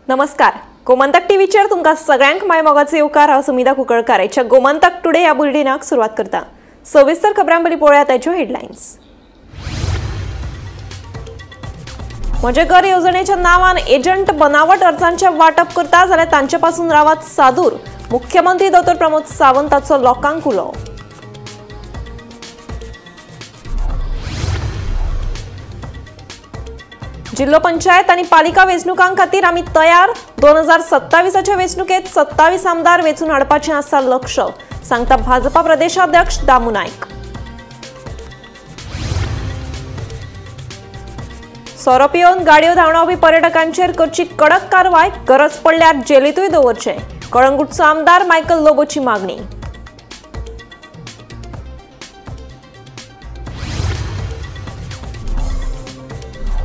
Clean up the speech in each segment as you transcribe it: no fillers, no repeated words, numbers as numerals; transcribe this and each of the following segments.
नमस्कार. गोमंतक टीव्हीचेर तुमकां सगळ्यांक माय मोगाचो येवकार. हांव सुमिता कुंकळकार. आयच्या गोमंतक टुडे ह्या बुलेटिनाक सुरवात करता. सविस्तर खबरांपरी पळोवया ताच्यो हेडलायन्स. म्हजे घर येवजणेच्या नांवान एजंट बनावट अर्जांचे वाटप करता जाल्यार तांचे पासून रावात सादूर. मुख्यमंत्री डॉ. प्रमोद सावंताचो लोकांक उलो. जिल्लो पंचायत आणि पालिका वेंचणुकां खातीर आमी तयार. 2027च्या वेंचणुकेत 27 आमदार वेंचून हाडपाचें आसा लक्ष, सांगता भाजपा प्रदेशाध्यक्ष दामू नायक. सोरो पिवन गाडयो धांवडावपी पर्यटकांचेर करची कडक कारवाय. गरज पडल्यार जेलीतूय दवरचे. कळंगूटचो आमदार मायकल लोबोची मागणी.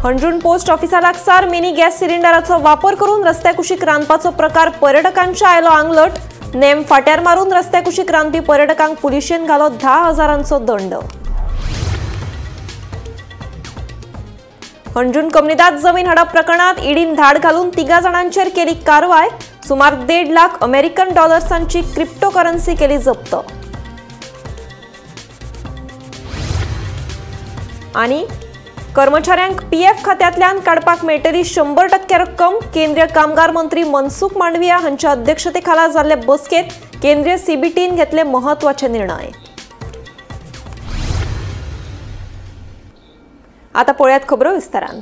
हंड्रून पोस्ट ऑफिसा लागसार मिनी गॅस सिलिंडराचो वापर करून रस्त्या कुशीक रांदपाचो प्रकार पर्यटकांच्या आयलो आंगलट. नेम फाट्यार मारून रस्त्या कुशीक रांदपी पर्यटकांक पुलिशेन घालो 10,000 दंड. हंड्रून कमनिदाद जमीन हडप प्रकरणात ईडीन धाड घालून 3 जाणांचेर केली कारवाय. सुमार 1.5 लाख अमेरिकन डॉलर्सांची क्रिप्टोकरन्सी केली जप्त. आणि कर्मचाऱ्यांक पीएफ खात्यांतल्यान काडपाक मेळटली 100% रक्कम. केंद्रीय कामगार मंत्री मनसुख मांडविया हांच्या अध्यक्षतेखाला जाल्ले बसकेत केंद्रीय सीबीटीन घेतले महत्वाचे निर्णय. आता पळयात खबरो विस्तारांत.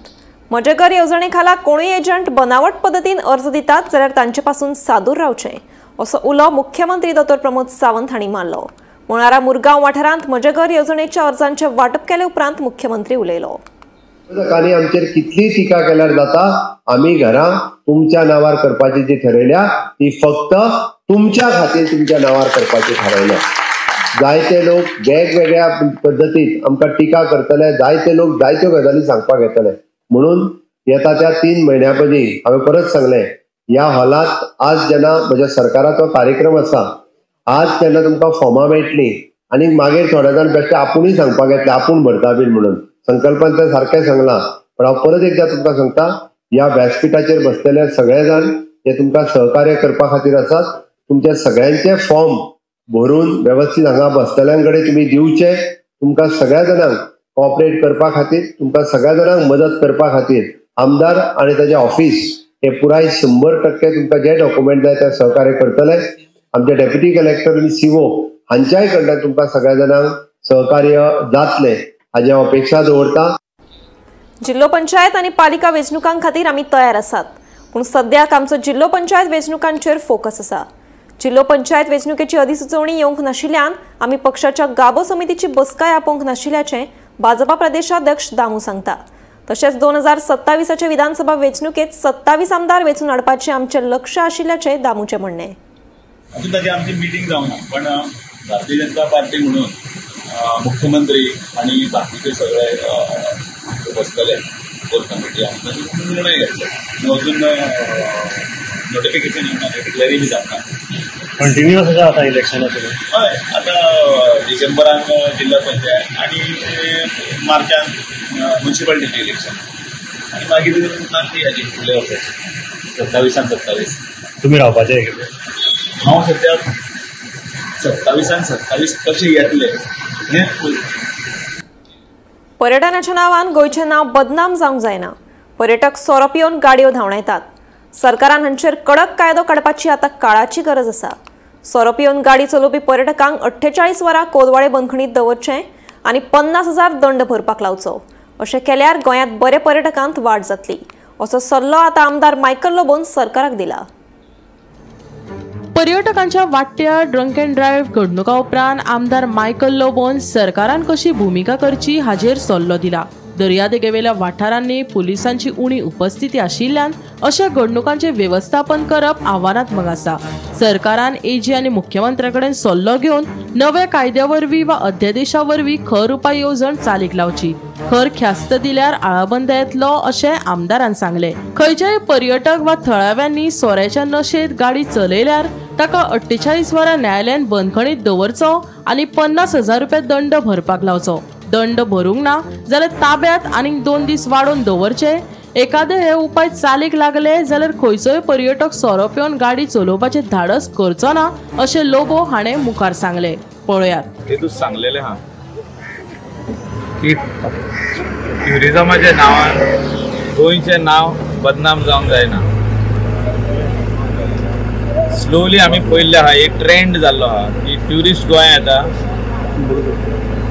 म्हजे घर येवजणे खाला कोणूय एजंट बनावट पद्दतीन अर्ज दितात जाल्यार तांचे पासून सादूर रावचे, असो उलो मुख्यमंत्री डॉ. प्रमोद सावंत हांणी मारलो. मुळारा मुरगांव वाठारांत म्हजे घर येवजणेच्या अर्जांचे वाटप केले उपरांत मुख्यमंत्री उलयलो. आमचेर कितली टिका केल्यार जाता. आमी घरां तुमच्या नावार करपाची जी ठरयल्या ती फक्त तुमच्या खातीर तुमच्या नावार करपाची ठरयल्या. जायते लोक वेगवेगळ्या पद्दतीत आमकां टिका करतले, जायते लोक जायत्यो गजाली सांगपाक येतले. म्हणून येता त्या 3 म्हयन्या पयलीं हांवें परत सांगलें, ह्या हॉलांत आज जेन्ना म्हज्या सरकाराचो कार्यक्रम आसा, आज तेन्ना तुमकां फॉर्मां मेळटलीं आनी मागीर थोडे जाण बेश्टे आपुणूय सांगपाक येतले आपूण भरता बीन म्हणून. संकल्पान ते सारकें सांगलां, पण हांव परत एकदा तुमकां सांगता, ह्या व्यासपीठाचेर बसलेले सगळे जाण जे तुमकां सहकार्य करपा खातीर आसात, तुमचे सगळ्यांचे फॉर्म भरून व्यवस्थीत हांगा बसतल्यांक कडेन तुमी दिवचे. तुमकां सगळ्या जाणांक कॉपरेट करपा खातीर, तुमकां सगळ्या जाणांक मदत करपा खातीर आमदार आनी ताचे ऑफिस हे पुराय 100% तुमकां जे डॉक्युमेंट जाय ते सहकार्य करतले. आमचे डेप्युटी कलेक्टर आनी सीओ हांच्याय कडल्यान तुमकां सगळ्या जाणांक सहकार्य जातले हाची अपेक्षा दवरता. जिल्लो पंचायत आणि पालिका वेंचणुकां खातीर आमी तयार आसात, पूण सद्याक आमचो जिल्लो पंचायत वेंचणुकांचेर फोकस आसा. जिल्लो पंचायत वेंचणुकेची अधिसुचोवणी येवंक नाशिल्ल्यान आमी पक्षाच्या गाभो समितीची बसकाय आपोवंक नाशिल्ल्याचें भाजपा प्रदेशाध्यक्ष दामू सांगता. तशेंच 2027च्या विधानसभा वेंचणुकेत 27 आमदार वेंचून हाडपाचें आमचें लक्ष आशिल्ल्याचें दामूचें म्हणणें. अजून ताची आमची मिटींग जावना, पण भारतीय जनता पार्टी म्हणून मुख्यमंत्री आणि बाकीचे सगळे बसतले कोर कमिटी निर्णय घेतले. अजून नोटिफिकेशन येवना, डिक्लेअरी बी जाता. कंटिन्युअस आसा आता इलेक्शन. हय, आता डिसेंबरान जिल्हा पंचायत आणि मार्चान म्युन्सिपालिटीचे इलेक्शन आणि मागीर नासली हाजी फुडले वर्साची 27 तुम्ही रावपाचे. हांव सद्याक 27 कशें येतले हें. पर्यटनाच्या नांवान गोंयचें नांव बदनाम जावंक जायना. पर्यटक सोरो पिवन गाडयो धांवडायतात. सरकारान हांचेर कडक कायदो काडपाची आतां काळाची गरज आसा. सोरो पिवन गाडी चलोवपी पर्यटकांक 48 वरां कोलवाळे बंदखणीत दवरचें आनी 50,000 दंड भरपाक लावचो. अशें केल्यार गोंयांत बरे पर्यटकांत वाड जातली, असो सल्लो आतां आमदार मायकल लोबोन सरकाराक दिला. पर्यटकांच्या वाडट्या ड्रंक अँड ड्रायव्ह घडणुका उपरांत आमदार मायकल लोबोन सरकारान कशी भूमिका करची हाचेर सल्लो दिला. दर्यादेगेवेल्या वाठारांनी पुलिसांची उणी उपस्थिती आशिल्ल्यान अशा घडणुकांचे व्यवस्थापन करप आव्हानात्मक आसा. सरकारान एजी आनी मुख्यमंत्र्या कडेन सल्लो घेवन नव्या कायद्या वरवीं वा अध्यादेशा वरवीं खर उपाय येवजण चालीक लावची. खर ख्यास्त दिल्यार आळाबंद येतलो अशें आमदारान सांगलें. खंयच्याय पर्यटक वा थळाव्यांनी सोऱ्याच्या नशेत गाडी चलयल्यार ताका 48 वरां न्यायालयान बंदखणीत दवरचो आनी 50,000 रुपया दंड भरपाक लावचो. दंड भरूंक ना जाल्यार ताब्यात आनीक 2 दीस वाडोवन दवरचे. एखादे हे उपाय चालीक लागले जाल्यार खंयचोय पर्यटक सोरो पिवन गाडी चलोवपाचे धाडस करचो ना अशें लोबो हाणें मुखार सांगले. पळयात. हेतूच सांगलेले हा की ट्युरिझमाच्या नांवान गोंयचें नांव बदनाम जावंक जायना. स्लोली आमी पळयल्लें आहा एक ट्रेंड जाल्लो आहा की ट्युरिस्ट गोंया येता,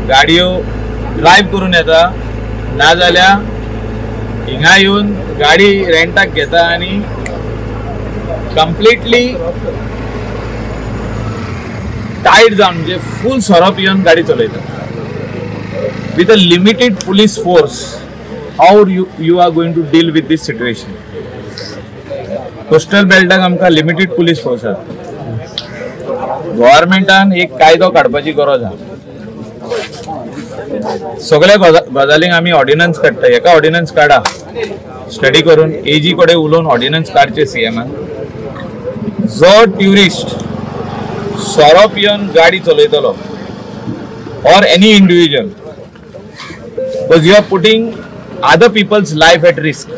गाडयो ड्रायव्ह करून येता, नाजाल्यार हिंगा येवन गाडी रेंटाक घेता आनी कंप्लिटली टायर्ड जावन म्हणजे फूल सोरो पिवन गाडी चलयता. With a limited police force how you are going to deal with this situation. Coastal बेल्टाक आमकां लिमिटेड पुलीस फोर्स आसा. गव्हर्मेंटान एक कायदो काडपाची गरज आहा. सगळ्या गजालींक आमी ऑर्डिनन्स काडटा. एका ऑर्डिनन्स काडा स्टडी करून एजी कडेन उलोवन ऑर्डिनन्स काडचे सीएमान. जो ट्युरिस्ट सोरो पिवन गाडी चलयतलो or any individual, because you are putting other people's life at risk.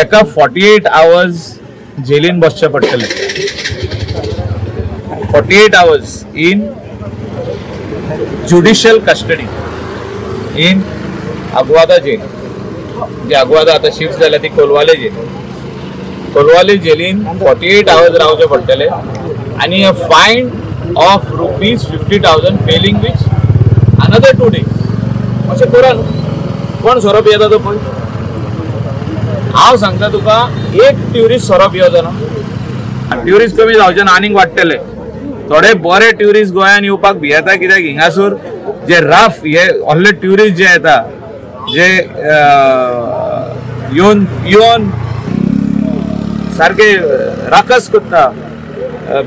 एका 48 hours जेलीन बसचे पडटले. 48 hours in judicial custody in Aguada jail. जे अगवादा आता शिफ्ट झाला ती कोलवाले जेल. कोलवाले जेलीन 48 hours रावचे पडटले आणि a fine of ₹50,000 failing which another 2 days. अशें करा न्हू. कोण सोरो पियेता तो पळय. हांव सांगता तुका एक ट्युरिस्ट सोरो पियोचो ना. ट्युरिस्ट कमी जावचे ना आनीक वाडटले. थोडे बरे ट्युरिस्ट गोंयान येवपाक भियेता कित्याक हिंगासर जे रफ हे व्हडले ट्युरिस्ट जे येता जे येवन सारके राकस करता,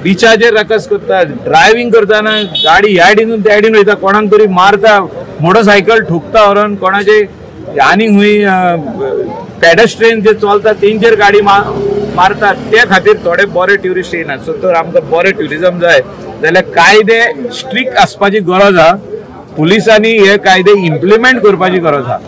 बिचाचेर रकस करता, ड्रायव्हिंग करताना गाडी ह्या सायडीन त्या सायडीन वयता, कोणाक तरी मारता, मोटरसायकल ठुकता व्हरून, कोणाचे आनीक हूंय पेडेस्ट्रियन जे चलता तेंचेर गाडी मारतात. त्या खातीर थोडे बरे ट्युरिस्ट येयनात. सो तर आमकां बरे ट्युरिझम जाय जाल्यार कायदे स्ट्रिक्ट आसपाची गरज आहा. पुलिसांनी हे कायदे इम्प्लिमेंट करपाची गरज आहा.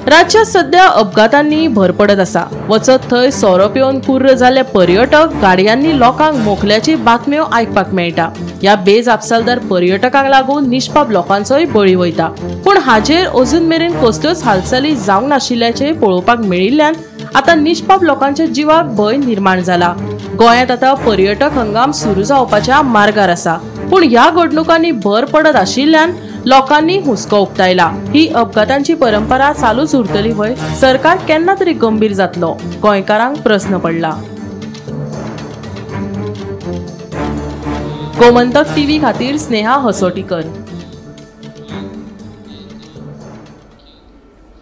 राज्यात सध्या अपघातांनी भर पडत आसा. वचत थंय सोरो पिवन कुर्र जाल्ले पर्यटक गाडयांनी लोकांक मोखल्याची बातम्यो आयकपाक मेळटा. ह्या बेजापसालदार पर्यटकांक लागून निष्पाप लोकांचोय बळी वयता. पूण हाजेर अजून मेरेन कसल्योच हालचाली जावंक नाशिल्ल्याचे पळोवपाक मेळिल्ल्यान आता निष्पाप लोकांच्या जिवाक भंय निर्माण जाला. गोंयांत आता पर्यटक हंगाम सुरू जावपाच्या मार्गार आसा. पूण ह्या घडणुकांनी भर पडत आशिल्ल्यान लोकांनी हुस्को उक्तायला. ही अपघातांची परंपरा चालूच उरतली वय. सरकार केन्ना तरी गंभीर जातलो, गोंयकारांक प्रश्न पडला. गोमंतक टीव्ही खातीर स्नेहा हसोटीकर.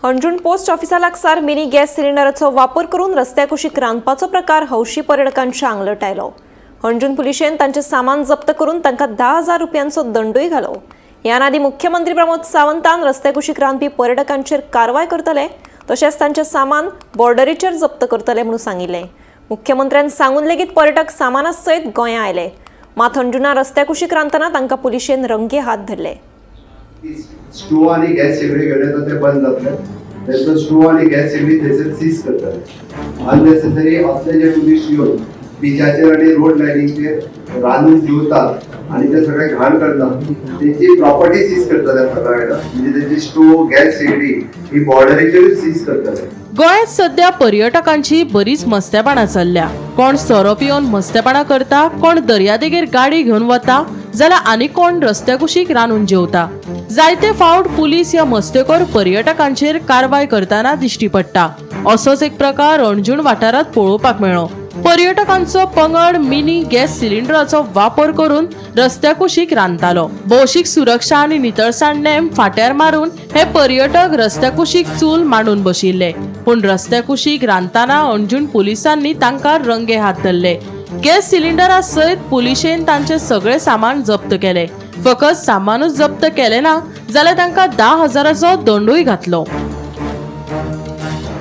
अंजुण पोस्ट ऑफिसा लागसार मिनी गॅस सिलिंडराचो वापर करून रस्त्या कुशीक रांदपाचो प्रकार हौशी पर्यटकांच्या आंगलट आयलो. अंजुण पुलिशेन तांचे सामान जप्त करून तांकां 10,000 रुपयांचो दंडूय घालो. ह्या आदी मुख्यमंत्री प्रमोद सावंतान रस्त्या कुशीक रांदपी पर्यटकांचेर कारवाय करतले तशेंच तांचे सामान बॉर्डरीचेर जप्त करतले म्हणून सांगिल्लें. मुख्यमंत्र्यान सांगून लेगीत पर्यटक सामाना सयत गोंया आयले. मात अंजुणा रस्त्या कुशीक रांदतना तांकां पुलिशेन रंगे हात धरले. स्टोव आणि गॅस शेगडी घेऊन येतात ते बंद जातले. त्यांचं स्टोव आणि गॅस शेगडी थंयसर सीज करतले. अननेसेसरी असले जे टुरिस्ट येऊन बीचाचेर आणि रोड लायनीचेर रांदून जेवतात आणि ते सगळे घाण करतात त्यांची प्रॉपर्टी सीज करतले. म्हणजे त्यांची स्टोव गॅस शेगडी ही बॉर्डरीचेर सीज करतले. गोंयांत सध्या पर्यटकांची बरीच मस्तेपणां चल्ल्या. कोण सोरो पिवन मस्तेपणां करता, कोण दर्यादेगेर गाडी घेवन वता, जाल्यार आनी कोण रस्त्या कुशीक रांदून जेवता. जायते फावट पुलीस ह्या मस्तेखोर पर्यटकांचेर कारवाय करताना दिश्टी पडटा. असोच एक प्रकार अंजुण वाठारात पळोवपाक मेळ्ळो. पर्यटकांचो पंगड मिनी गॅस सिलिंडराचो वापर करून रस्त्या कुशीक रांदतालो. भौशीक सुरक्षा आनी नितळसाण नेम फाट्यार मारून हे पर्यटक रस्त्या कुशीक चूल मांडून बशिल्ले. पूण रस्त्या कुशीक रांदतना अंजुण पुलिसांनी तांकां रंगे हात धरले. गॅस सिलिंडरा सयत पुलिशेन तांचे सगळे सामान जप्त केले. फकत सामानूच जप्त केले ना जाल्यार तांकां 10,000चो दंडूय घातलो.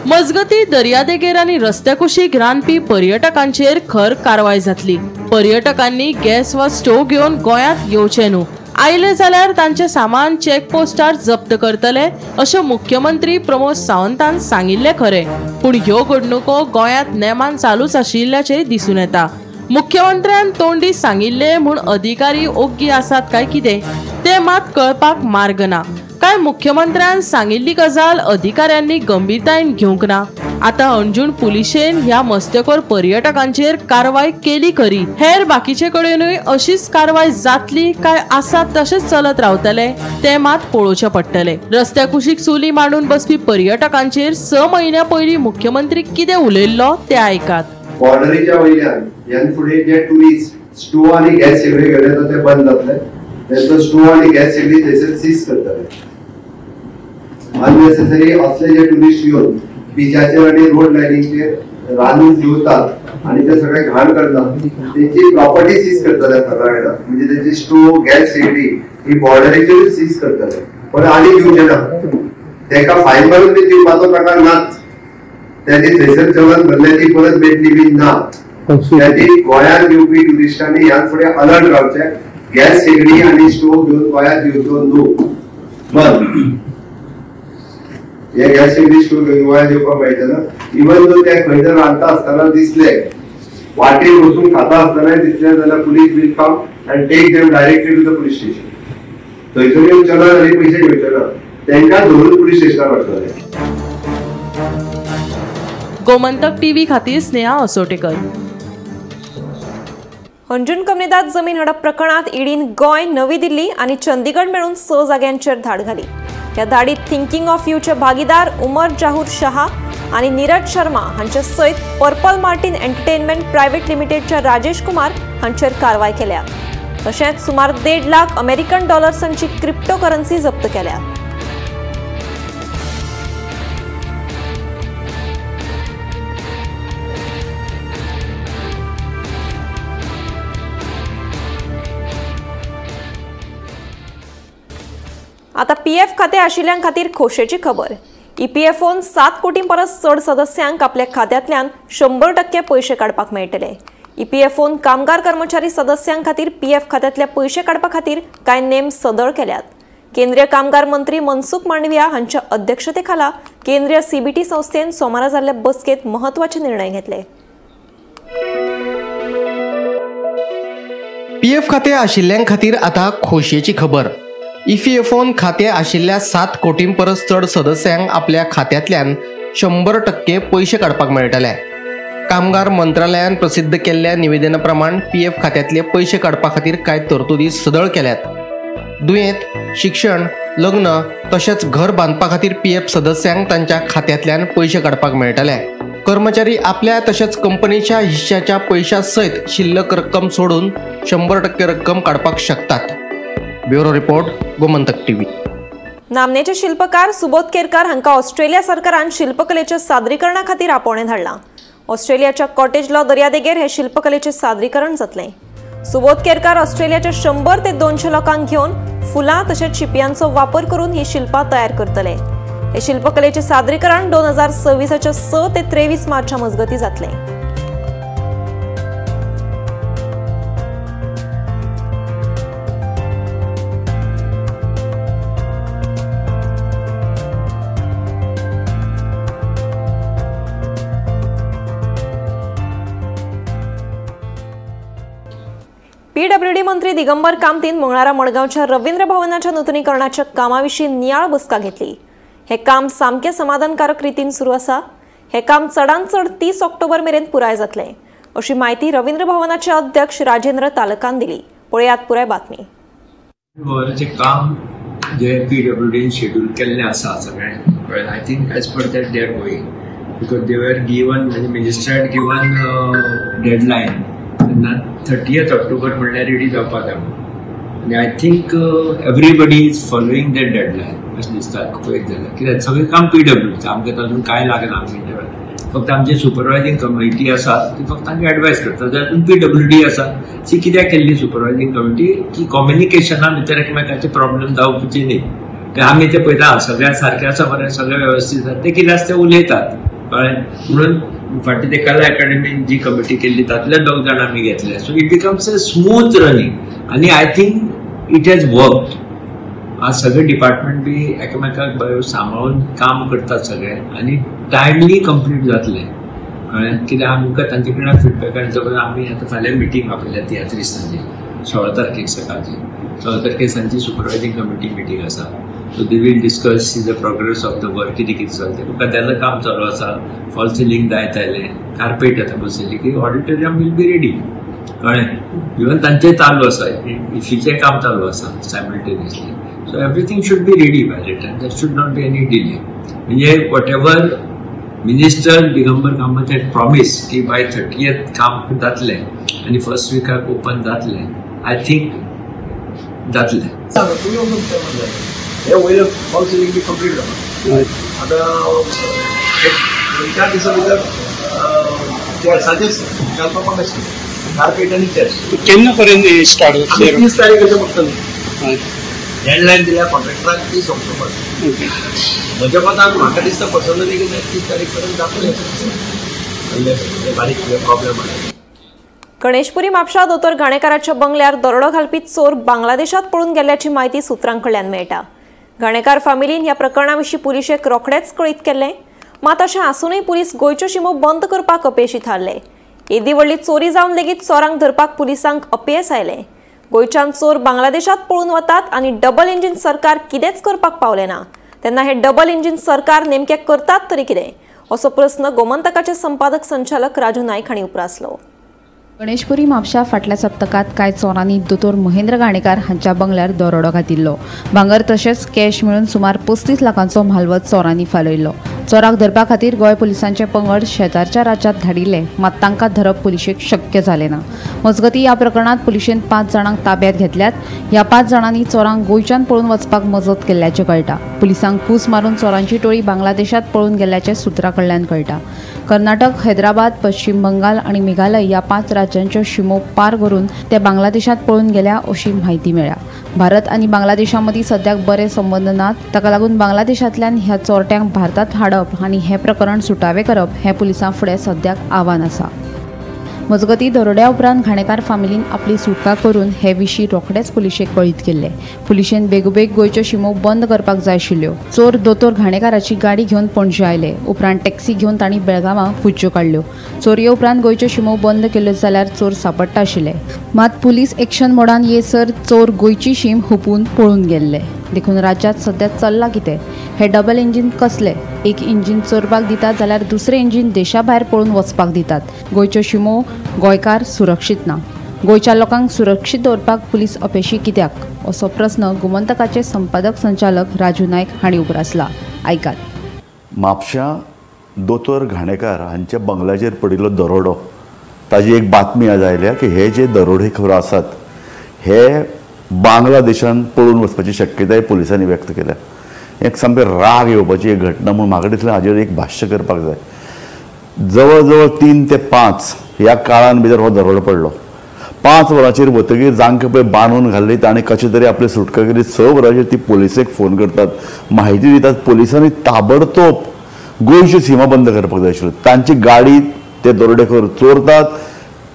मजगती दर्यादेगेर आनी रस्त्या कुशीक रांदपी पर्यटकांचेर खर कारवाय जातली. पर्यटकांनी गॅस वा स्टोव घेवन गोंयांत येवचे न्हू. आयले जाल्यार तांचे सामान चेकपोस्टार जप्त करतले अशें मुख्यमंत्री प्रमोद सावंतान सांगिल्ले खरे, पूण ह्यो घडणुको गोंयांत नेमान चालूच आशिल्ल्याचें दिसून येता। मुख्यमंत्र्यान तोंडी सांगिल्ले म्हूण अधिकारी ओग्गी आसात काय कितें ते मात कळपाक मार्ग ना, काय मुख्यमंत्र्यान सांगिल्ली गजाल अधिकाऱ्यांनी गंभीरतायेन घेवंक ना। आता अंजूण पुलिशेन ह्या मस्तेखोर पर्यटकांचेर कारवाय केली खरी, हेर बाकीचे कडेनूय अशीच कारवाय जातली काय आसा तशेंच चलत रावतले ते मात पळोवचें पडटले। रस्त्या कुशीक चुली मांडून बसपी पर्यटकांचेर 6 म्हयन्या पयलीं मुख्यमंत्री कितें उलयल्लो ते आयकात। बॉर्डरीच्या वयल्यान ह्यान फुडें जे टुरिस्ट स्टोव आनी गॅस शेगडी घेवन येता ते बंद जातले, तेंचो स्टोव आनी गॅस शेगडी थंयसर सीज करतले। अननेसेसरी असले जे टुरिस्ट येवन बीचाचेर आनी रोड लायनीचेर रांदून जेवतात आणि ते सगळे घाण करतात, त्यांची प्रॉपर्टी सीज करतले सगळ्यांना, म्हणजे त्यांची स्टोव गॅस शेगडी ही बॉर्डरीचेर सीज करतले, पण आनी दिवचे ना। तेका फायन मारून ते दिवपाचो प्रकार नाच, त्याची थंयसर चलन भरले ती परत मेळटली बी ना। त्याची गोंयांत येवपी टुरिस्टांनी ह्या फुडें अलर्ट रावचे, गॅस शेगडी आनी स्टोव घेवन गोंयांत येवचो न्हू। बंद हे गॅस शेगडी स्टोव घेवन गोंयांत येवपाक मेळटना। इवन जर ते खंय तर रांदता आसतना दिसले, वाटेर बसून खाता आसतना दिसले जाल्यार police will come and take them directly to the police station. थंयसर येवन चलन आनी पयशे घेवचे ना, तांकां धरून पुलीस स्टेशनार व्हरतले। गोमंतक टीव्ही खातीर स्नेहा असोटेकर। अंजून कमनेदाद जमीन हडप प्रकरणात ईडीन गोंय, नवी दिल्ली आणि चंदीगड मेळून 6 जाग्यांचेर धाड घाली। ह्या धाडीत थिंकिंग ऑफ यूचे भागीदार उमर जाहूर शहा आणि नीरज शर्मा हांचे सयत पर्पल मार्टिन एंटरटेनमेंट प्रायव्हेट लिमिटेडच्या राजेश कुमार हांचेर कारवाय केल्या। तशेंच सुमार 1.5 लाख अमेरिकन डॉलर्सांची क्रिप्टोकरन्सी जप्त केल्या। आता पीएफ खाते आशिल्ल्यां खातीर खोशेची खबर। ईपीएफओन 7 कोटी परस चड सदस्यांक आपल्या खात्यांतल्यान 100% पैसे काडपाक मेळटले। ईपीएफओन कामगार कर्मचारी सदस्यांक खातीर पीएफ खात्यांतले पैसे काडपा खातीर कांय नेम सदळ केल्यात। केंद्रीय कामगार मंत्री मनसुख मांडविया हांच्या अध्यक्षतेखाला केंद्रीय सीबीटी संस्थेन सोमारा जाल्ले बसकेत महत्वाचे निर्णय घेतले। पीएफ खाते आशिल्ल्यां खातीर आता खोशयेची खबर। ईपीएफओन खाते आशिल्ल्या 7 कोटी परस चड सदस्यांक आपल्या खात्यांतल्यान 100% पैसे काडपाक मेळटले। कामगार मंत्रालयान प्रसिद्ध केल्ल्या निवेदना प्रमाण पीएफ खात्यांतले पैसे काडपा खातीर कांय तरतुदी सदळ केल्यात। दुयेंत, शिक्षण, लग्न तशेंच घर बांदपा खातीर पीएफ सदस्यांक तांच्या खात्यांतल्यान पैसे काडपाक मेळटले। कर्मचारी आपल्या तशेंच कंपनीच्या हिश्श्याच्या पैशा सयत शिल्लक रक्कम सोडून 100% रक्कम काडपाक शकतात। Bureau report, Gomantak TV. नामनेचे शिल्पकार सुबोध केरकार हांकां ऑस्ट्रेलिया सरकारान शिल्पकलेच्या सादरीकरणा खातीर आपोवणें धाडलां। ऑस्ट्रेलियाच्या कॉटेज लॉ दर्यादेगेर हे शिल्पकलेचे सादरीकरण जातलें। सुबोध केरकार ऑस्ट्रेलियाच्या 100 ते 200 लोकांक घेवन फुलां तशेंच शिपयांचो वापर करून ही शिल्पां तयार करतले। हे शिल्पकलेचे सादरीकरण 2026च्या 6 ते 23 मार्चा मजगती जातलें। पीडब्ल्यूडी मंत्री दिगंबर कामतीन मंगळारा मडगावच्या रवींद्र भवनाच्या नूतनीकरणाच्या कामाविशीं नियाळ बसका घेतली। हे काम सामके समाधानकारक रितीन सुरू आसा। हे काम चडांत चड 30 ऑक्टोबर मेरेन पुराय जातले, अशी माहिती रवींद्र भवनाचे अध्यक्ष राजेंद्र तालकान दिली। पळयात पुराय बातमी। भवनाचे काम जे पीडब्ल्यूडीन शेड्यूल केल्लें आसा सगळें, I think as per that they are going, because they were given, म्हणजे मिनिस्टर गिवन डेडलायन तेन्ना 30th ऑक्टोबर म्हणल्यार रेडी जावपाक जाय। आनी I think everybody is following that deadline अशें दिसता पळयत जाल्यार, कित्याक सगळें काम पीडब्ल्यूडीचें, आमकां तातूंत कांय लागना। आमी फक्त आमची सुपरवायझींग कमिटी आसा ती फक्त आमकां एडवायस करता, तातूंत पीडब्ल्यूडी आसा ती कित्याक केल्ली सुपरवायझींग कमिटी, की कम्युनिकेशना भितर एकामेकाचे प्रॉब्लेम जावपाचे न्ही। आमी ते पळयता सगळ्या सारकें आसा, बरें सगळें वेवस्थीत आसा, ते कितें आसा ते उलयतात कळ्ळें। म्हणून फाटीं ते कला अकादेमीन जी कमिटी केल्ली तातूंतले 2 जाण आमी घेतले, so it becomes a smooth running. आनी I think it has worked. आज सगळे डिपार्टमेंट बी एकामेकाक बरें सांबाळून काम करतात सगळे आनी टायमली कंप्लीट जातले. कळ्ळें? कित्याक आमकां तांचे कडल्यान फिडबॅक आनी आमी आतां फाल्यां मिटींग आपयल्या 33 16 तारखेक सकाळची 16 तारखेक सांजची सुपरवायझिंग कमिटी मिटींग आसा. So they will discuss the progress of the work कितें कितें चलता. तुका तेन्ना काम चालू आसा. फॉल सिलींग जायत आयलें, कार्पेट आतां बसयली की ऑडिटोरियम वील बी रेडी. कळ्ळें? इवन तांचें चालू आसा, इफीचें काम चालू आसा simultaneously. So everything should be ready by the time. There should not be any delay. म्हणजे whatever minister Digambar Kamat had promise की बाय 30th काम जातलें आनी फर्स्ट विकाक ओपन जातलें. आय थिंक जातलें. हे वयले फॉल सिलींग बी कंप्लीट जाता. आतां एक 2-4 दिसां भितर चॅर्साचेच घालपाक मागता. कार्पेट आनी चॅर्स केन्ना पर्यंत स्टार्ट जातले? 30 तारीख अशें पडटलें. डेडलायन दिल्या कॉन्ट्रॅक्टराक 30 ऑक्टोबर. म्हज्या मतान म्हाका दिसता पर्सनली की 30 तारीख पर्यंत जातलें. बारीक प्रॉब्लेम आसा. गणेशपुरी म्हापशा दोतोर घाणेकाराच्या बंगल्यार दरोडो घालपी चोर बांगलादेशात पळून गेल्ल्याची माहिती सुत्रांकडल्यान मेळटा. घाणेकार फामिलीन ह्या प्रकरणा विशीं पुलिशेक रोखडेच कळीत केल्लें. मात अशें आसूनय पुलीस गोंयच्यो शीमो बंद करपाक अपेशी थारले. येदी व्हडली चोरी जावन लेगीत चोरांक धरपाक पुलिसांक अपयेस आयलें. गोंयच्यान चोर बांगलादेशात पळून वतात आनी डबल इंजीन सरकार कितेंच करपाक पावलें ना. तेन्ना हे डबल इंजीन सरकार नेमकें करतात तरी कितें असो प्रस्न गोमंतकाचे संपादक संचालक राजू नायक हांणी उपरासलो. गणेशपुरी म्हापशा फाटल्या सप्तकात कांय चोरांनी दोतोर महेंद्र घाणेकार हांच्या बंगल्यार दरोडो घातिल्लो. भांगर तशेंच कॅश मेळून सुमार 35 लाखांचो म्हालवत चोरांनी फालयल्लो. चोराक धरपा खातीर गोंय पुलिसांचे पंगड शेजारच्या राज्यांत धाडिल्ले, मात तांकां धरप पुलिशेक शक्य जालें ना. मजगतीं ह्या प्रकरणात पुलिशेन 5 जाणांक ताब्यात घेतल्यात. ह्या 5 जाणांनी चोरांक गोंयच्यान पळून वचपाक मजत केल्ल्याचें कळटा. पुलिसांक कूस मारून चोरांची टोळी बांगलादेशात पळून गेल्ल्याचें सुत्रां कडल्यान कळटा. कर्नाटक, हैदराबाद, पश्चिम बंगाल आनी मेघालय ह्या 5 राज्यांच्यो शिमो पार करून ते बांगलादेशात पळून गेल्या अशी माहिती मेळ्ळ्या. भारत आनी बांगलादेशा मदीं सद्याक बरे संबंद नात. ताका लागून बांगलादेशांतल्यान ह्या चोरट्यांक भारतात हाडप आनी हें प्रकरण सुटावें करप हें पुलिसां फुडें सद्याक आव्हान आसा. मजगतीं दरोड्या उपरांत घाणेकार फामिलीन आपली सुटका करून हे विशीं रोखडेच पुलिशेक कळीत केल्ले. पुलिशेन बेगोबेग गोंयच्यो शिमो बंद करपाक जाय आशिल्ल्यो. चोर दोतोर घाणेकाराची गाडी घेवन पणजे आयले. उपरांत टॅक्सी घेवन तांणी बेळगांवां फुज्ज्यो काडल्यो. चोरये उपरांत गोंयच्यो शिमो बंद केल्यो जाल्यार चोर सापडटा आशिल्ले. मात पुलीस एक्शन मोडान येसर चोर गोंयची शीम हुपून पळून गेल्ले. देखून राज्यांत सध्या चल्लां कितें? हे डबल इंजीन कसले? एक इंजीन चोरपाक दितात जाल्यार दुसरें इंजीन देशा भायर पळून वचपाक दितात. गोंयच्यो शिमो गोंयकार सुरक्षीत ना. गोंयच्या लोकांक सुरक्षीत दवरपाक पुलीस अपेशी कित्याक? असो प्रस्न गोमंतकाचे संपादक संचालक राजू नायक हांणी उपरासला. आयकात. म्हापशा दोतोर घाणेकार हांच्या बंगल्याचेर पडिल्लो दरोडो, ताजी एक बातमी आज आयल्या की हे जे दरोडेखोर आसात हे बांगलादेशान पळून वचपाची शक्यताय पुलिसांनी व्यक्त केल्या. एक सामकें राग येवपाची एक घटना म्हणून म्हाका दिसलें हाजेर एक भाश्य करपाक जाय. जवळ जवळ 3 ते 5 ह्या काळान भितर हो दरोडो पडलो. 5 वरांचेर वतगीर जांकां पळय बांदून घाल्ली ताणें कशें तरी आपली सुटका केली. 6 वरांचेर ती पुलिसेक फोन करतात, म्हायती दितात. पुलिसांनी ताबडतोब गोंयची सीमा बंद करपाक जाय आशिल्ली. तांची गाडी ते दरोडेखोर चोरतात,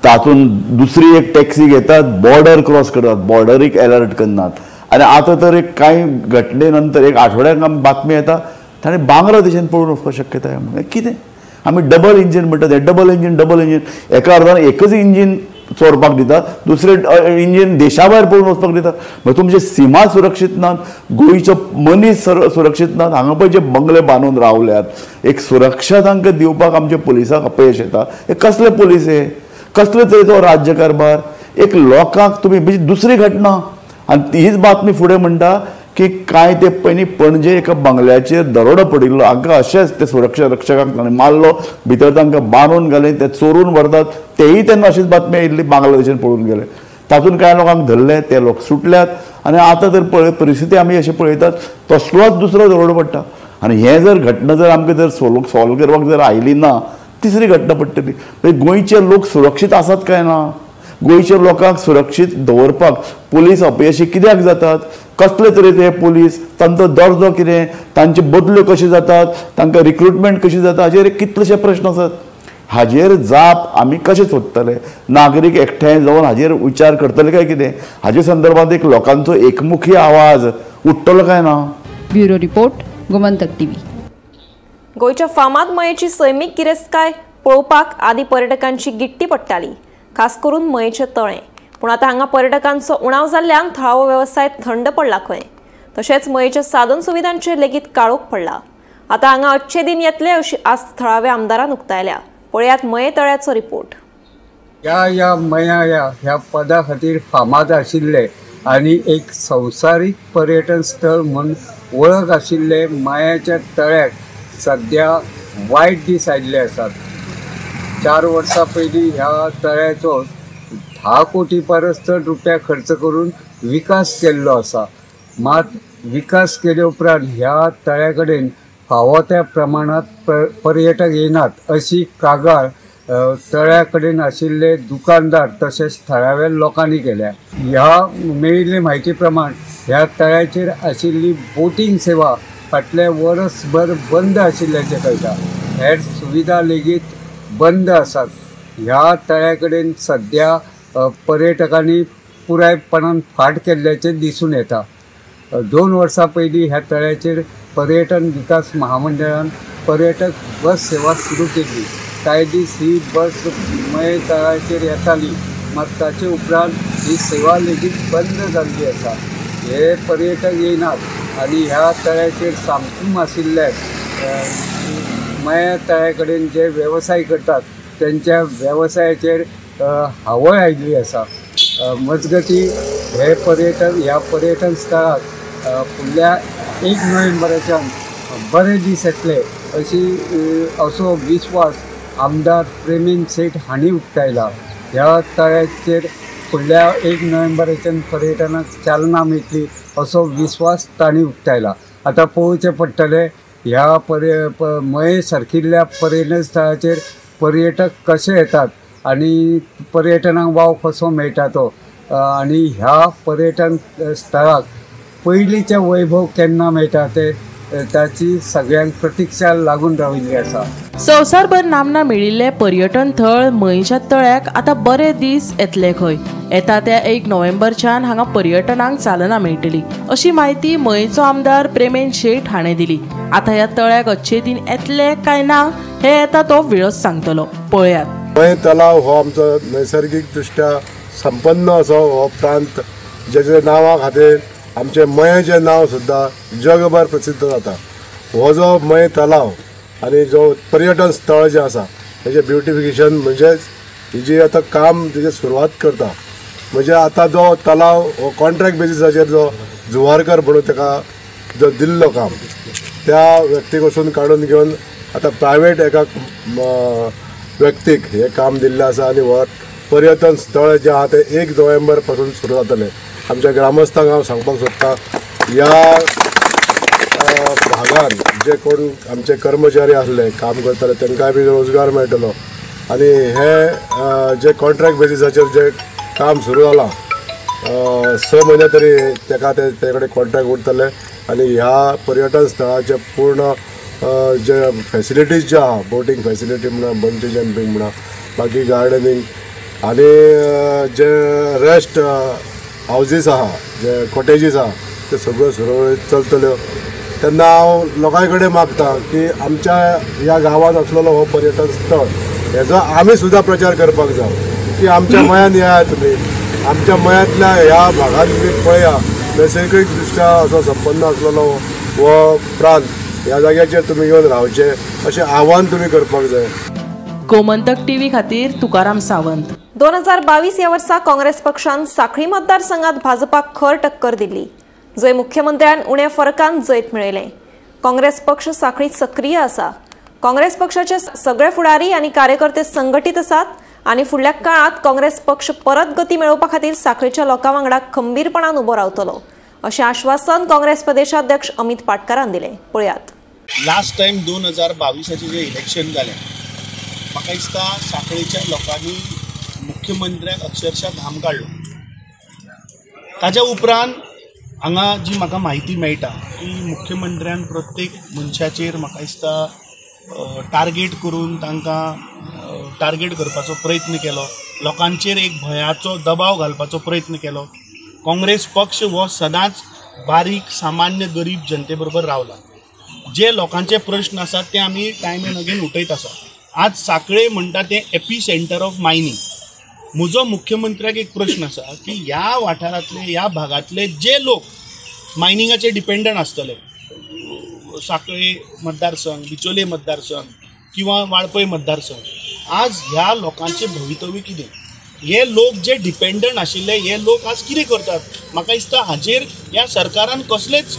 तातूंत दुसरी एक टॅक्सी घेतात, बॉर्डर क्रॉस करतात, बॉर्डरीक अलर्ट करनात. आनी आतां तर एक कांय घटने नंतर एक आठवड्याक आमी बातमी येता ताणें बांगलादेशान पळून वचपाक शक्यताय. म्हणून कितें आमी डबल इंजीन म्हणटात, हे डबल इंजीन एका अर्दान एकच इंजीन चोरपाक दिता, दुसरें इंजीन देशा भायर पळून वचपाक दिता. मागीर तुमचे सीमा सुरक्षीत नात, गोंयचो मनीस सुरक्षीत नात. हांगा पळय जे बंगले बांदून रावल्यात, एक सुरक्षा तांकां दिवपाक आमच्या पुलिसांक अपयश येता. हे कसले पुलीस हे? कसले तरेचो राज्य कारभार? एक लोकांक तुमी म्हणजे दुसरी घटना आनी हीच बातमी फुडें म्हणटा की काय ते पयलीं पणजे एका बंगल्याचेर दरोडो पडिल्लो. हांकां अशेंच ते सुरक्षा रक्षकांक ताणें मारलो, भितर तांकां बांदून घाले, ते चोरून व्हरतात. तेयी तेन्ना अशीच बातमी येयल्ली बांगलादेशान पळून गेले. तातूंत कांय लोकांक धरले, ते लोक सुटल्यात. आनी आतां तर पळय परिस्थिती आमी अशें पळयतात तसलोच दुसरो दरोडो पडटा. आनी हे जर घटना जर आमकां जर सॉल्व करपाक जर आयली ना, तिसरी घटना पडटली. गोंयचे लोक सुरक्षीत आसात काय ना? गोंयच्या लोकांक सुरक्षीत दवरपाक पुलीस अपयशी कित्याक जातात? कसले तरेचे हे पुलीस? तांचो दर्जो कितें? तांचे बदल्यो कशी जातात? तांकां रिक्रुटमेंट कशी जाता? हाचेर कितलेशे प्रश्न आसात. हाजेर जाप आमी कशें सोदतले, नागरीक एकठांय जावन हाजेर विचार करतले काय कितें, हाजे संदर्भात एक लोकांचो एकमुखी आवाज उठतलो काय ना. Bureau report, Gomantak TV. गोयच्या फामाद मयेची सैमीक गिरेस्तकाय पळोवपाक आदी पर्यटकांची गिट्टी पडटाली, खास करून मयेचे तळे. पूण आतां हांगा पर्यटकांचो उणाव जाल्ल्यान थळावो वेवसाय थंड पडला खंय. तशेंच मयेच्या साधन सुविधांचेर लेगीत काळोख पडला. आतां हांगा अच्छे दिन येतले अशी आस्त थळाव्या आमदारान उक्तायल्या. पळयात मये तळ्याचो रिपोर्ट. या मया ह्या पदा खातीर फामाद आशिल्ले आनी एक संवसारीक पर्यटन स्थळ म्हूण वळख आशिल्ले मयाच्या तळ्याक सध्या वायट दीस आयिल्ले आसात. 4 वर्सां पयलीं ह्या तळ्याचो 10 कोटी परस चड रुपया खर्च करून विकास केल्लो आसा. मात विकास केले उपरांत ह्या तळ्या कडेन फावो त्या प्रमाणात पर्यटक येनात अशी कागाळ तळ्या कडेन आशिल्ले दुकानदार तशेंच थळाव्या लोकांनी केल्या. ह्या मेळिल्ले म्हायती प्रमाण ह्या तळ्याचेर आशिल्ली बोटींग सेवा फाटले वर्सभर बंद आशिल्ल्याचें कळटा. हेर सुविधा लेगीत बंद आसात. ह्या तळ्या कडेन सध्या पर्यटकांनी पुरायपणान फाट केल्ल्याचें दिसून येता. 2 वर्सां पयलीं ह्या तळ्याचेर पर्यटन विकास महामंडळान पर्यटक बस सेवा सुरू केली. कांय दीस ही बस मये तळ्याचेर येताली, मात ताचे उपरांत ही सेवा लेगीत बंद जाल्ली आसा. हे पर्यटक येयनात आनी ह्या तळ्याचेर सामसूम आशिल्ले मया तळ्या कडेन जे वेवसाय करतात त्यांच्या वेवसायाचेर हावळ आयिल्ली आसा. मजगती हे ह्या पर्यटन स्थळाक फुडल्या 1 नोव्हेंबराच्यान बरे दीस येतले असो विस्वास आमदार प्रेमीन सेठ हांणी उक्तायला. ह्या तळ्याचेर फुडल्या 1 नोव्हेंबराच्यान पर्यटनाक चालना मेळटली असो विस्वास तांणी उक्तायला. आतां पळोवचें पडटलें ह्या मये सारकिल्ल्या पर्यटन स्थळाचेर पर्यटक कशे येतात आनी पर्यटनाक वाव कसो मेळटा तो, आनी ह्या पर्यटन स्थळाक पयलींचे वैभव केन्ना मेळटा ते ताची सगळ्यांक प्रतीक्षा लागून राविल्ली आसा. संवसारभर नामना मेळिल्ले पर्यटन थळ मयेच्या तळ्याक आतां बरे दीस येतले खंय. येता त्या 1 नोव्हेंबरच्यान हांगा पर्यटनाक चालना मेळटली अशी माहिती मयेचो आमदार प्रेमेन शेठ हाणें दिली. आतां ह्या तळ्याक अच्छे दिन येतले काय ना हे येता तो वेळच सांगतलो. पळयात. मये तलाव हो आमचो नैसर्गीक दृश्ट्या संपन्न असो हो प्रांत, जेच्या नांवा खातीर आमचे मयेचें नांव सुद्दां जगभर प्रसिद्ध जाता. हो जो मये तलाव आनी जो पर्यटन स्थळ जें आसा तेजें ब्युटिफिकेशन म्हणजेच हेजी आतां काम तेजें सुरवात करता. म्हणजे आतां जो तलाव हो कॉन्ट्रॅक्ट बेजिसाचेर जो जुवारकर म्हणून ताका जो दिल्लो काम त्या व्यक्तीक वचून काडून घेवन आतां प्रायवेट एका व्यक्तीक हे काम दिल्लें आसा. आनी हो पर्यटन स्थळ जें आहा तें 1 नोव्हेंबर पासून सुरू जातलें. आमच्या ग्रामस्थांक हांव सांगपाक सोदतां, ह्या भागान जे कोण आमचे कर्मचारी आसले काम करताले तांकांय बी रोजगार मेळटलो. आनी हे जे कॉन्ट्रॅक्ट बेजिसाचेर जे काम सुरू जालां 6 म्हयने तरी ताका ते कडेन कॉन्ट्रॅक्ट उरतले. आनी ह्या पर्यटन स्थळाचे पूर्ण जे फॅसिलिटीज जे आहा, बोटींग फॅसिलिटी म्हणा, बंजी जंपींग म्हणा, बाकी गार्डनिंग आनी जे रेस्ट हावजीस आहा, जे कॉटेजीस आहा ते सगळ्यो सुरळीत चलतल्यो. तेन्ना हांव लोकां कडेन मागता की आमच्या ह्या गांवांत आसलेलो हो पर्यटन स्थळ हेजो आमी सुद्दां प्रचार करपाक जाय की आमच्या मयांत येयात तुमी, आमच्या मयांतल्या ह्या भागांत तुमी पळया. नैसर्गीक दृश्ट्या असो संपन्न आसलेलो हो प्रांत, ह्या जाग्याचेर तुमी येवन रावचे अशें आव्हान तुमी करपाक जाय. गोमंतक टीव्ही खातीर तुकाराम सावंत. 2022 ह्या वर्सा काँग्रेस पक्षान सांखळी मतदारसंघात भाजपाक खर टक्कर दिल्ली, जंय मुख्यमंत्र्यान उण्या फरकान जैत मेळयलें. काँग्रेस पक्ष सांखळीत सक्रिय आसा. काँग्रेस पक्षाचे सगळे फुडारी आनी कार्यकर्ते संघटीत आसात आनी फुडल्या काळात काँग्रेस पक्ष परत गती मेळोवपा खातीर सांखळीच्या लोकां वांगडा खंबीरपणान उबो रावतलो अशें आश्वासन काँग्रेस प्रदेशाध्यक्ष अमित पाटकरान दिलें. पळयात. लास्ट टायम 2022 जे इलेक्शन जालें, म्हाका दिसता सांखळीच्या लोकांनी मुख्यमंत्र्याक अक्षरशः घाम काडलो. ताच्या उपरांत हांगा जी म्हाका म्हायती मेळटा की मुख्यमंत्र्यान प्रत्येक मनशाचेर म्हाका दिसता टार्गेट करून तांकां टार्गेट करपाचो प्रयत्न केलो, लोकांचेर एक भयाचो दबाव घालपाचो प्रयत्न केलो. काँग्रेस पक्ष हो सदांच बारीक सामान्य गरीब जनते बरोबर रावला. जे लोकांचे प्रश्न आसात ते आमी टायम एंड अगेन उठयत आसा. आज सांखळे म्हणटा ते एपी सेंटर ऑफ मायनिंग. म्हजो मुख्यमंत्र्याक एक प्रश्न आसा की ह्या वाठारांतले ह्या भागांतले जे लोक मायनिंगाचे डिपेंडंट आसतले, सांखळे मतदारसंघ, बिचोले मतदारसंघ किंवा वाळपय मतदारसंघ, आज ह्या लोकांचे भवितव्य कितें? हे लोक जे डिपेंडंट आशिल्ले हे लोक आज कितें करतात? म्हाका दिसता हाजेर ह्या सरकारान कसलेच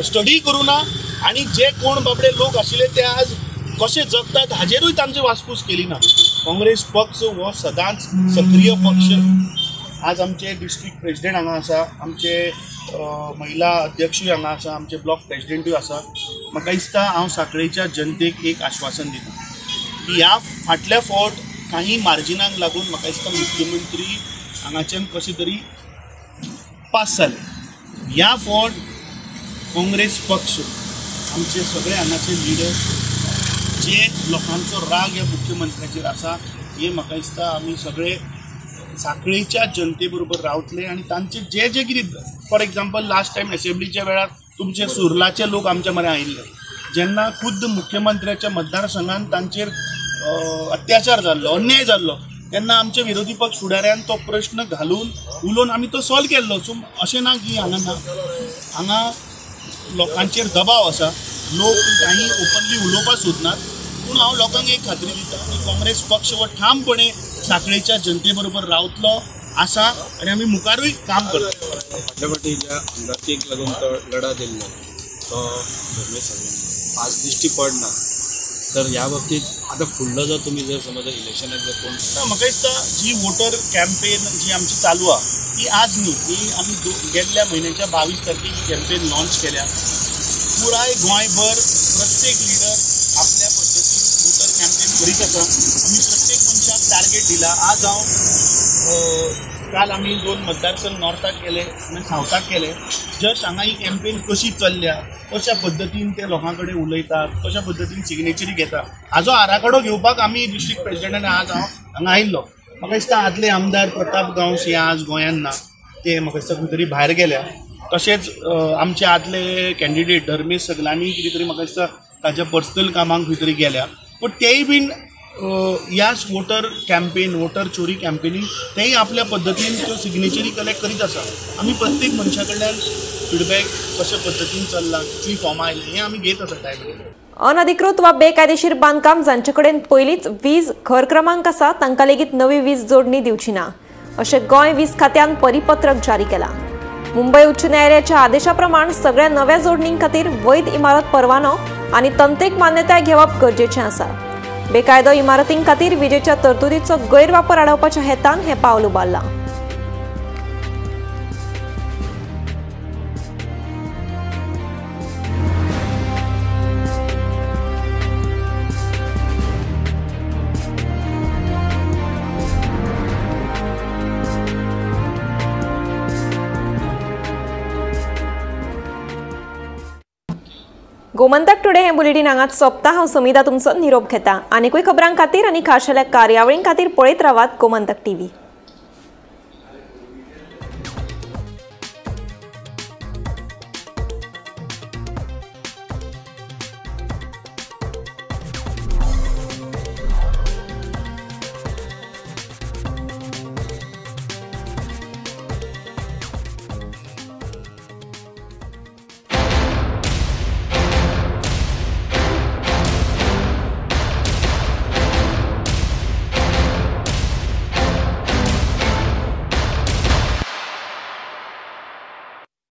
स्टडी करूना आनी जे कोण बाबडे लोक आशिल्ले ते आज कशे जगतात हाजेरूय तांची वासपूस केली ना. काँग्रेस पक्ष हो सदांच सक्रिय पक्ष. आज आमचे डिस्ट्रिक्ट प्रेसिडेंट हांगा आसा, आमचे महिला अध्यक्षूय हांगा आसा, आमचे ब्लॉक प्रेसिडेंटूय आसा. म्हाका दिसता हांव सांखळेच्या जनतेक एक आश्वासन दिता की ह्या फाटल्या फावट काही मार्जिनाक लागून म्हाका दिसता मुख्यमंत्री हांगाच्यान कशें तरी पास जाले. ह्या फावट काँग्रेस पक्ष आमचे सगळे हांगाचे लिडर जे लोकांचो राग ह्या मुख्यमंत्र्याचेर आसा हे म्हाका दिसता आमी सगळे सांखळेच्या जनते बरोबर रावतले आनी तांचे जे जे कितें, फॉर एग्जाम्पल लास्ट टायम असेंब्लीच्या वेळार तुमचे सुर्लाचे लोक आमच्या मरे आयिल्ले, जेन्ना खुद्द मुख्यमंत्र्याच्या मतदारसंघान तांचेर अत्याचार जाल्लो, अन्याय जाल्लो, तेन्ना आमचे विरोधी पक्ष फुडाऱ्यान तो प्रश्न घालून उलोवन आमी तो सॉल्व केल्लो. सो अशें ना की हांगा ना, हांगा लोकांचेर दबाव आसा, लोक काही ओपनली उलोवपाक सोदनात. पूण हांव लोकांक एक खात्री दिता की काँग्रेस पक्ष हो ठामपणे सांखळेच्या जनते बरोबर रावतलो आसा आनी आमी मुखारूय काम करतलो. फाटल्या फावटी ज्या आमदारकीक लागून तो लढा दिल्लो तो धर्मेश सगळ्यांनी आज दिश्टी पडना, तर ह्या बाबतीत आता फुडलो जर तुम्ही जर समजा इलेक्शनाक जर कोण म्हाका दिसता जी वोटर कॅम्पेन जी आमची चालू आहा ही आज न्ही, ही आमी गेल्ल्या म्हयन्याच्या 22 तारखेक ही कॅम्पेन लॉन्च केल्या. पुराय गोंयभर प्रत्येक लिडर आपल्या पद्दतीन वोटर कॅम्पेन करीत आसा. आमी प्रत्येक मनशाक टार्गेट दिला. आज हांव काल आमी 2 मतदारसंघ नॉर्थाक केले आनी सावथाक केले. जस्ट हांगा ही कॅम्पेन कशी चल्ल्या, कशा पद्दतीन ते लोकां कडेन उलयतात, कशा पद्दतीन सिग्नेचरी घेता, हाजो आराखडो घेवपाक आमी डिस्ट्रिक्ट प्रेसिडेंटान आज हांव हांगा आयिल्लो. म्हाका दिसता आदले आमदार प्रताप गांवस हे आज गोंयांत ना, ते म्हाका दिसता खंय तरी भायर गेल्या. तशेंच आमचे आदले कॅन्डिडेट धर्मेश सगलांनी कितें तरी म्हाका दिसता ताच्या पर्सनल कामांक खंय तरी गेल्या. पूण तेय बीन ह्या वोटर कॅम्पेन, वोटर चोरी कॅम्पेनीक तेय आपल्या पद्दतीन त्यो सिग्नेचरी कलेक्ट करीत आसा. आमी प्रत्येक मनशा कडल्यान फीडबॅक कशा पद्दतीन चल्ला, कितलीं फॉर्मां आयलीं हें आमी घेत आसा टायम. अनधिकृत वा बेकायदेशीर बांदकाम जांचे कडेन पयलींच वीज घर क्रमांक आसा तांकां लेगीत नवी वीज जोडणी दिवची ना अशें गोंय वीज खात्यान परिपत्रक जारी केलां. मुंबय उच्च न्यायालयाच्या आदेशाप्रमाण सगळ्या नव्या जोडणीं खातीर वैध इमारत परवानो आनी तंतेक मान्यताय घेवप गरजेचें आसा. बेकायदो इमारतीं खातीर विजेच्या तरतुदीचो गैरवापर आडोवपाच्या हेतान हें पावल उबारलां. गोमंतक टुडे हे बुलेटिन हांगाच सोंपता. हांव समिता तुमचो निरोप घेता. आनीकूय खबरां खातीर आनी खाशेल्या कार्यावळीं खातीर पळयत रावात गोमंतक टीव्ही.